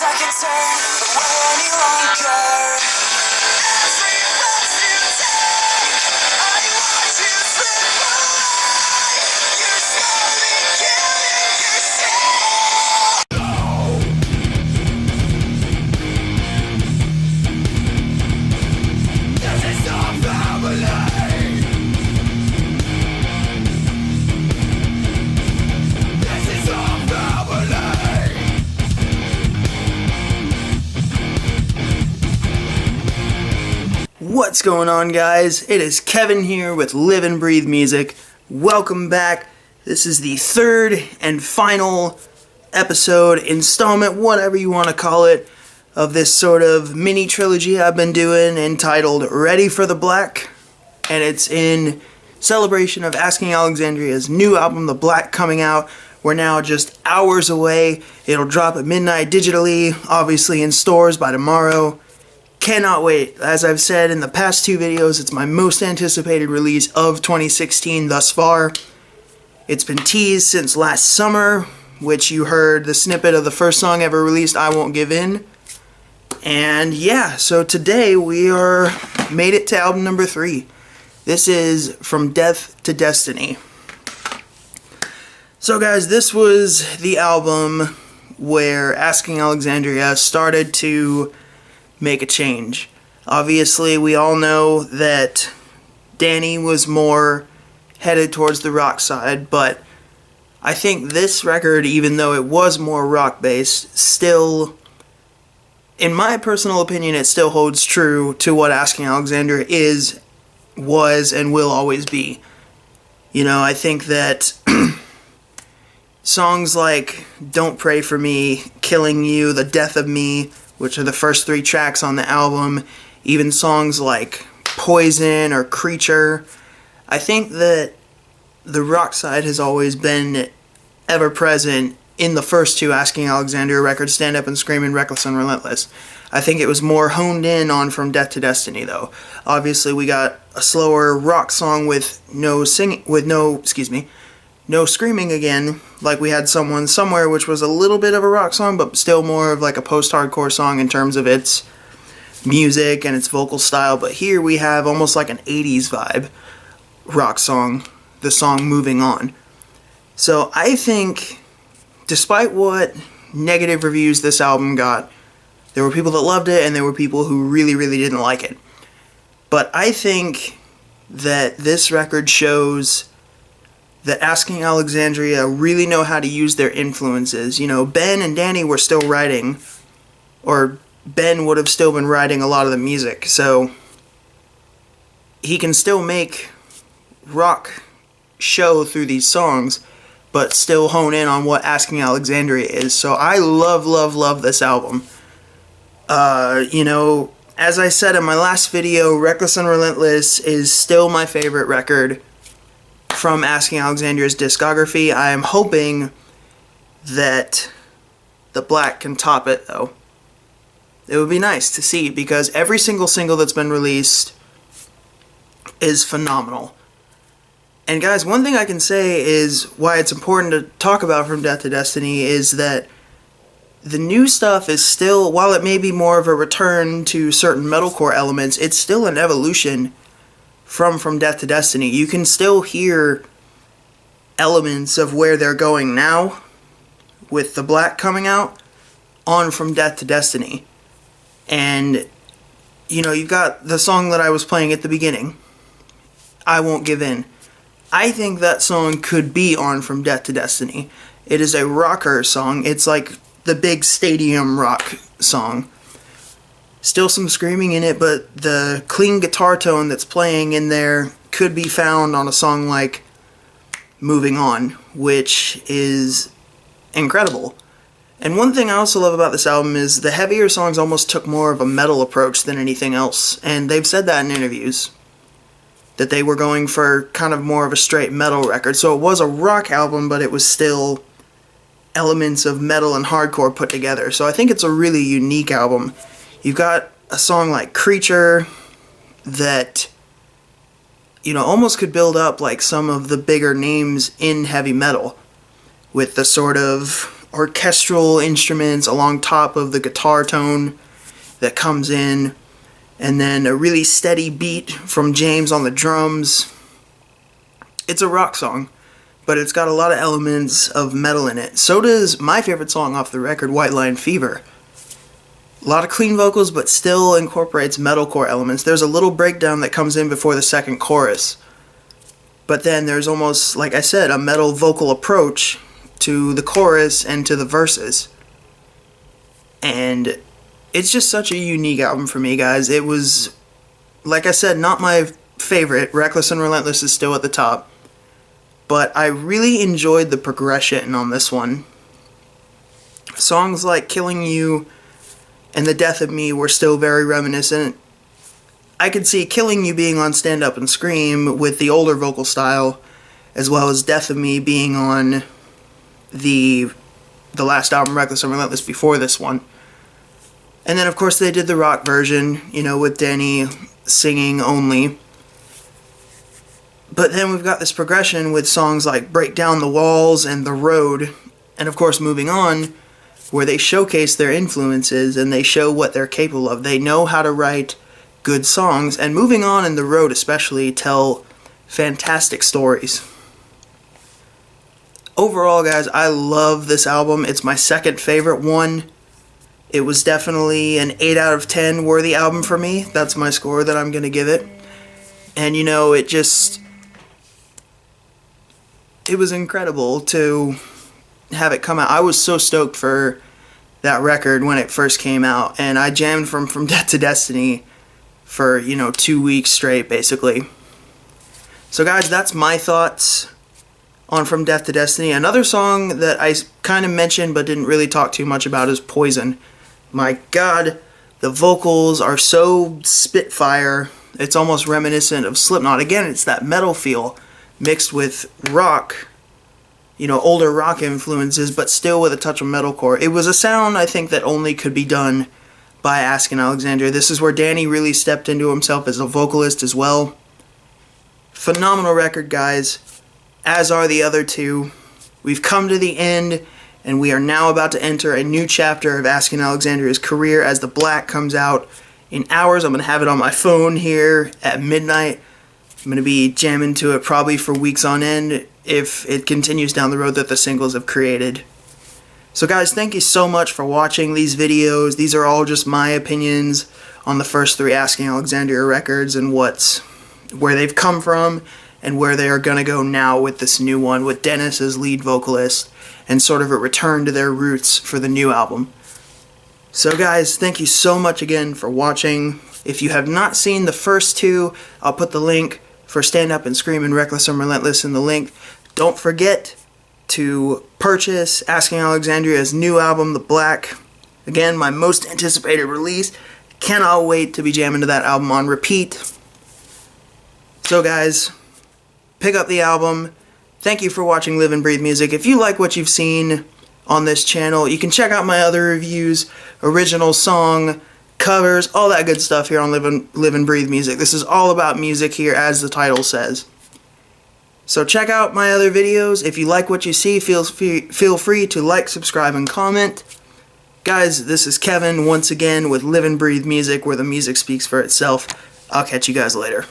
I can turn away any longer. Every breath you take, I watch you slip away. You're slowly killing yourself. This is our family. This is our family. What's going on, guys? It is Kevin here with Live and Breathe Music. Welcome back. This is the third and final episode, installment, whatever you want to call it, of this sort of mini trilogy I've been doing entitled Ready for the Black. And it's in celebration of Asking Alexandria's new album, The Black, coming out. We're now just hours away. It'll drop at midnight digitally, obviously in stores by tomorrow. Cannot wait. As I've said in the past two videos, it's my most anticipated release of 2016 thus far. It's been teased since last summer, which you heard the snippet of the first song ever released, I Won't Give In. And yeah, so today we made it to album number 3. This is From Death to Destiny. So guys, this was the album where Asking Alexandria started to make a change. Obviously, we all know that Danny was more headed towards the rock side, but I think this record, even though it was more rock-based, still, in my personal opinion, it still holds true to what Asking Alexandria is, was, and will always be. You know, I think that songs like Don't Pray For Me, Killing You, The Death of Me, which are the first 3 tracks on the album, even songs like Poison or Creature. I think that the rock side has always been ever present in the first 2 Asking Alexandria records, Stand Up and Scream and Reckless and Relentless. I think it was more honed in on From Death to Destiny, though. Obviously, we got a slower rock song with no screaming again, like we had Someone Somewhere, which was a little bit of a rock song, but still more of like a post-hardcore song in terms of its music and its vocal style. But here we have almost like an 80s vibe rock song, the song Moving On. So I think, despite what negative reviews this album got, there were people that loved it and there were people who really, really didn't like it. But I think that this record shows that Asking Alexandria really know how to use their influences. You know, Ben and Danny were still writing, or Ben would have still been writing a lot of the music, so he can still make rock show through these songs, but still hone in on what Asking Alexandria is. So I love, love, love this album. You know, as I said in my last video, Reckless and Relentless is still my favorite record from Asking Alexandria's discography. I am hoping that The Black can top it, though. It would be nice to see, because every single single that's been released is phenomenal. And guys, one thing I can say is why it's important to talk about From Death to Destiny is that the new stuff is still, while it may be more of a return to certain metalcore elements, it's still an evolution from Death to Destiny. You can still hear elements of where they're going now with The Black coming out on From Death to Destiny. And, you know, you've got the song that I was playing at the beginning, I Won't Give In. I think that song could be on From Death to Destiny. It is a rocker song. It's like the big stadium rock song. Still some screaming in it, but the clean guitar tone that's playing in there could be found on a song like Moving On, which is incredible. And one thing I also love about this album is the heavier songs almost took more of a metal approach than anything else, and they've said that in interviews, that they were going for kind of more of a straight metal record. So it was a rock album, but it was still elements of metal and hardcore put together. So I think it's a really unique album. You've got a song like Creature that, you know, almost could build up like some of the bigger names in heavy metal, with the sort of orchestral instruments along top of the guitar tone that comes in, and then a really steady beat from James on the drums. It's a rock song, but it's got a lot of elements of metal in it. So does my favorite song off the record, White Line Fever. A lot of clean vocals, but still incorporates metalcore elements. There's a little breakdown that comes in before the second chorus. But then there's almost, like I said, a metal vocal approach to the chorus and to the verses. And it's just such a unique album for me, guys. It was, like I said, not my favorite. Reckless and Relentless is still at the top. But I really enjoyed the progression on this one. Songs like Killing You and The Death of Me were still very reminiscent. I could see Killing You being on Stand Up and Scream with the older vocal style, as well as Death of Me being on the last album, Reckless and Relentless, before this one. And then, of course, they did the rock version, with Danny singing only. But then we've got this progression with songs like Break Down the Walls and The Road, and of course Moving On, where they showcase their influences and they show what they're capable of. They know how to write good songs, and Moving On and The Road especially tell fantastic stories. Overall, guys, I love this album. It's my second favorite one. It was definitely an 8 out of 10 worthy album for me. That's my score that I'm going to give it. And it was incredible to have it come out. I was so stoked for that record when it first came out, and I jammed from Death to Destiny for 2 weeks straight, basically. So guys, that's my thoughts on From Death to Destiny. Another song that I kind of mentioned but didn't really talk too much about is Poison. My god, the vocals are so spitfire. It's almost reminiscent of Slipknot. Again, it's that metal feel mixed with rock, older rock influences, but still with a touch of metalcore. It was a sound, I think, that only could be done by Asking Alexandria. This is where Danny really stepped into himself as a vocalist as well. Phenomenal record, guys, as are the other two. We've come to the end, and we are now about to enter a new chapter of Asking Alexandria's career as The Black comes out in hours. I'm going to have it on my phone here at midnight. I'm going to be jamming to it probably for weeks on end if it continues down the road that the singles have created. So guys, thank you so much for watching these videos. These are all just my opinions on the first 3 Asking Alexandria records and where they've come from and where they are going to go now with this new one with Dennis as lead vocalist and sort of a return to their roots for the new album. So guys, thank you so much again for watching. If you have not seen the first 2, I'll put the link for Stand Up and Scream and Reckless and Relentless in the link. Don't forget to purchase Asking Alexandria's new album, The Black. Again, my most anticipated release. Cannot wait to be jamming to that album on repeat. So guys, pick up the album. Thank you for watching Live and Breathe Music. If you like what you've seen on this channel, you can check out my other reviews, original song, covers, all that good stuff here on Live and Breathe Music. This is all about music here, as the title says. So check out my other videos. If you like what you see, feel free to like, subscribe, and comment. Guys, this is Kevin once again with Live and Breathe Music, where the music speaks for itself. I'll catch you guys later.